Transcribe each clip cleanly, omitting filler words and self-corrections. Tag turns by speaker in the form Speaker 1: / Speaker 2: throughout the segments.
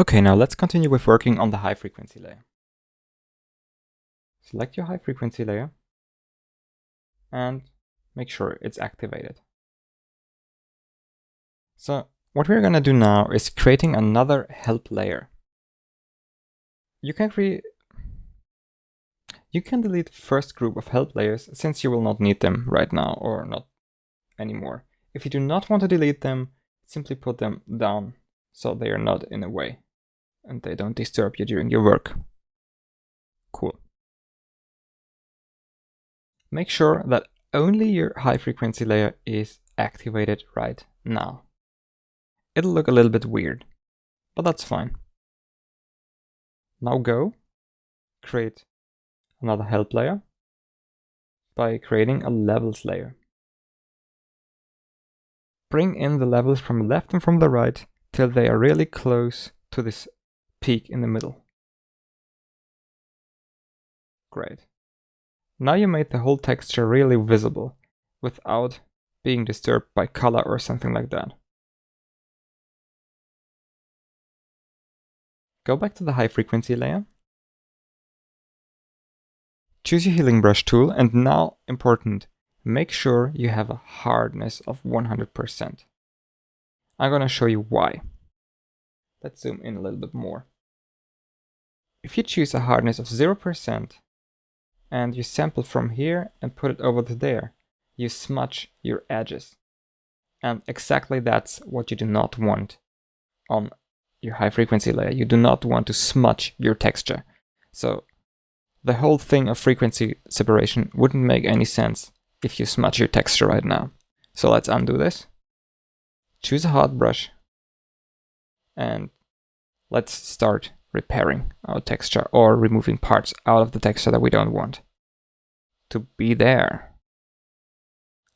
Speaker 1: Okay, now let's continue with working on the high frequency layer. Select your high frequency layer and make sure it's activated. So what we're going to do now is creating another help layer. You can delete the first group of help layers since you will not need them right now or not anymore. If you do not want to delete them, simply put them down so they are not in the way and they don't disturb you during your work. Cool. Make sure that only your high frequency layer is activated right now. It'll look a little bit weird, but that's fine. Now go create another help layer by creating a levels layer. Bring in the levels from the left and from the right till they are really close to this peak in the middle. Great. Now you made the whole texture really visible without being disturbed by color or something like that. Go back to the high frequency layer. Choose your healing brush tool and now, important, make sure you have a hardness of 100%. I'm going to show you why. Let's zoom in a little bit more. If you choose a hardness of 0% and you sample from here and put it over to there, you smudge your edges. And exactly that's what you do not want on your high frequency layer. You do not want to smudge your texture. So the whole thing of frequency separation wouldn't make any sense if you smudge your texture right now. So let's undo this. Choose a hot brush and let's start repairing our texture or removing parts out of the texture that we don't want to be there.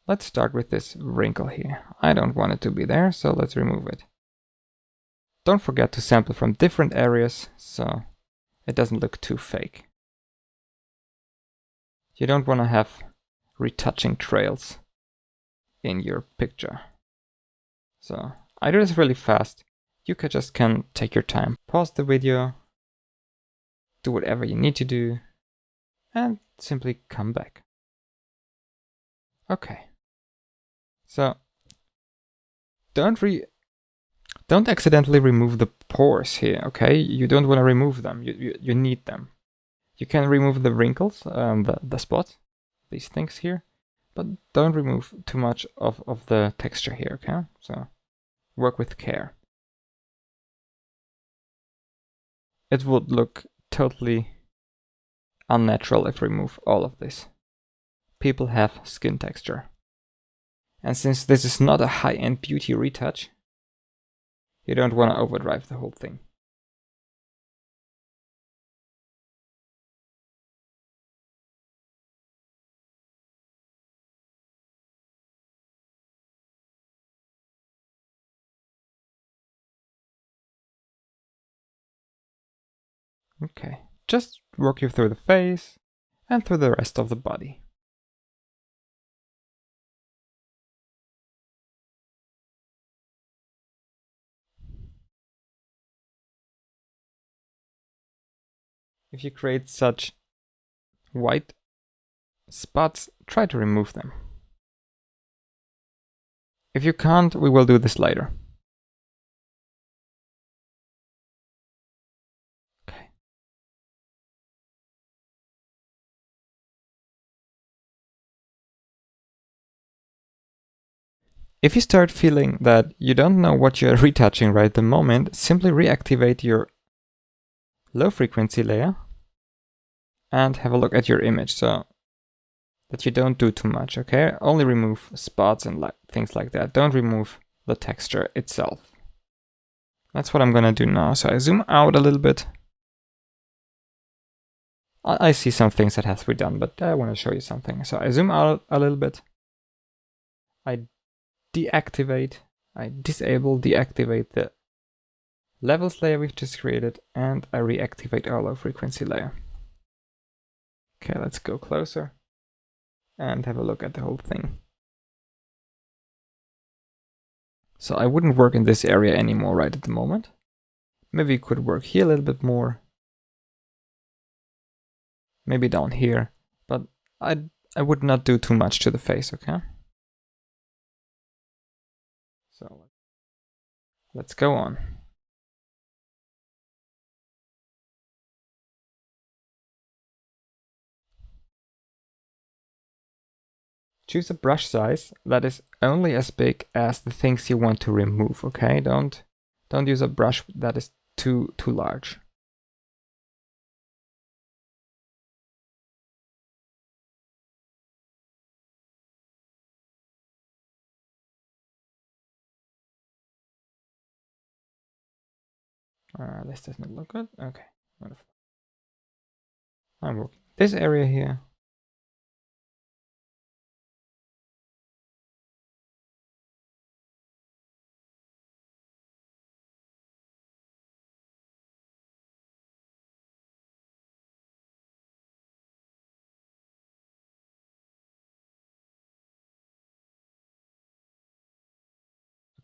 Speaker 1: Let's start with this wrinkle here. I don't want it to be there, so let's remove it. Don't forget to sample from different areas so it doesn't look too fake. You don't want to have retouching trails in your picture. So I do this really fast. You can take your time. Pause the video, do whatever you need to do, and simply come back. Okay. So don't accidentally remove the pores here, okay? You don't want to remove them. You need them. You can remove the wrinkles, the spots, these things here, but don't remove too much of the texture here, okay? So work with care. It would look totally unnatural if we remove all of this. People have skin texture. And since this is not a high-end beauty retouch, you don't want to overdrive the whole thing. Okay, just work you through the face and through the rest of the body. If you create such white spots, try to remove them. If you can't, we will do this later. Okay. If you start feeling that you don't know what you're retouching right at the moment, simply reactivate your low frequency layer and have a look at your image so that you don't do too much, okay? Only remove spots and things like that. Don't remove the texture itself. That's what I'm gonna do now. So I zoom out a little bit. I see some things that has to be done, but I want to show you something. So I zoom out a little bit. I deactivate, I disable, deactivate the levels layer we've just created, and I reactivate our low frequency layer. Okay, let's go closer and have a look at the whole thing. So I wouldn't work in this area anymore right at the moment, Maybe you could work here a little bit more. Maybe down here. But I would not do too much to the face, okay? So let's go on. Choose a brush size that is only as big as the things you want to remove, okay? Don't use a brush that is too large. This doesn't look good. Okay, wonderful. I'm working this area here.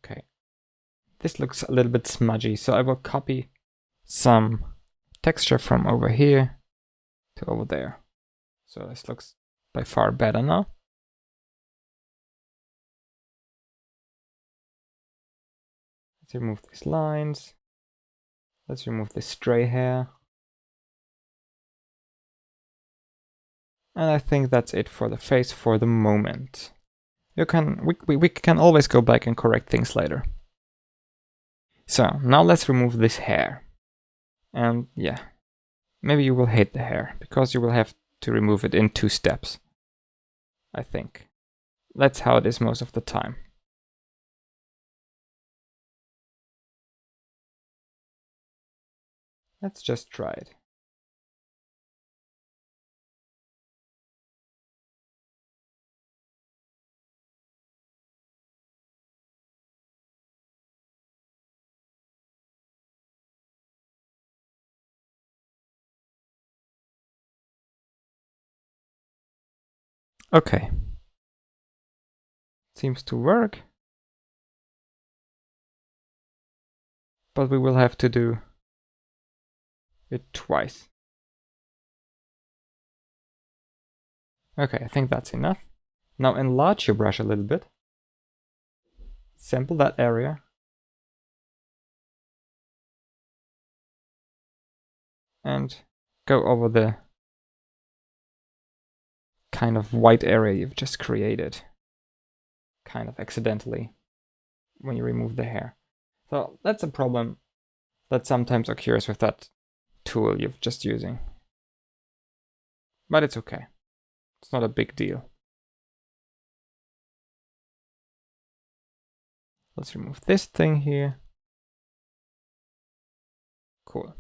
Speaker 1: Okay, this looks a little bit smudgy, so I will copy some texture from over here to over there. So this looks by far better now. Let's remove these lines. Let's remove this stray hair. And I think that's it for the face for the moment. We can always go back and correct things later. So now let's remove this hair. And yeah, maybe you will hate the hair because you will have to remove it in 2 steps. I think. That's how it is most of the time. Let's just try it. Okay. Seems to work. But we will have to do it twice. Okay, I think that's enough. Now enlarge your brush a little bit. Sample that area. And go over the kind of white area you've just created. Kind of accidentally when you remove the hair. So that's a problem that sometimes occurs with that tool you're just using. But it's okay. It's not a big deal. Let's remove this thing here. Cool.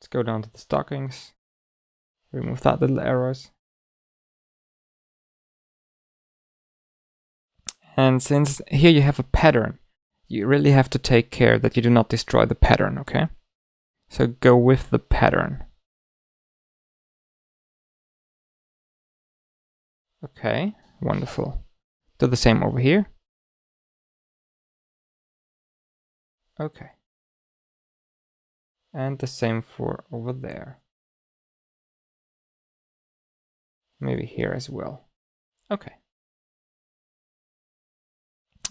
Speaker 1: Let's go down to the stockings. Remove that little arrows. And since here you have a pattern, you really have to take care that you do not destroy the pattern, okay? So go with the pattern. Okay, wonderful. Do the same over here. Okay. And the same for over there. Maybe here as well. Okay.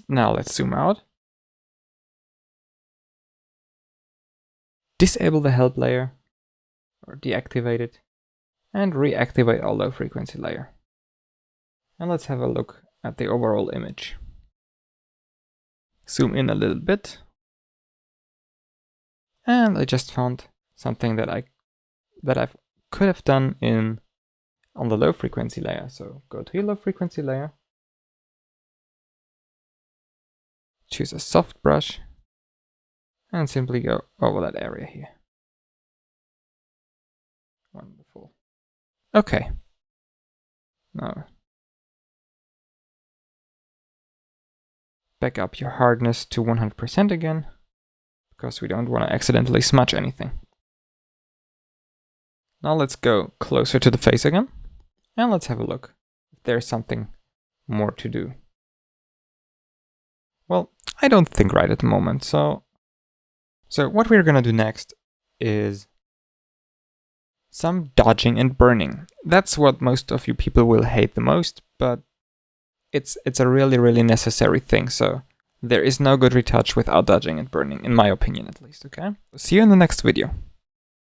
Speaker 1: Now let's zoom out. Disable the help layer, or deactivate it, and reactivate our low frequency layer. And let's have a look at the overall image. Zoom in a little bit. And I just found something that I could have done on the low frequency layer. So go to your low frequency layer. Choose a soft brush. And simply go over that area here. Wonderful. Okay. Now back up your hardness to 100% again, because we don't want to accidentally smudge anything. Now let's go closer to the face again, and let's have a look if there's something more to do. Well, I don't think right at the moment, so what we're gonna do next is some dodging and burning. That's what most of you people will hate the most, but it's a really necessary thing, so there is no good retouch without dodging and burning, in my opinion at least, okay? See you in the next video.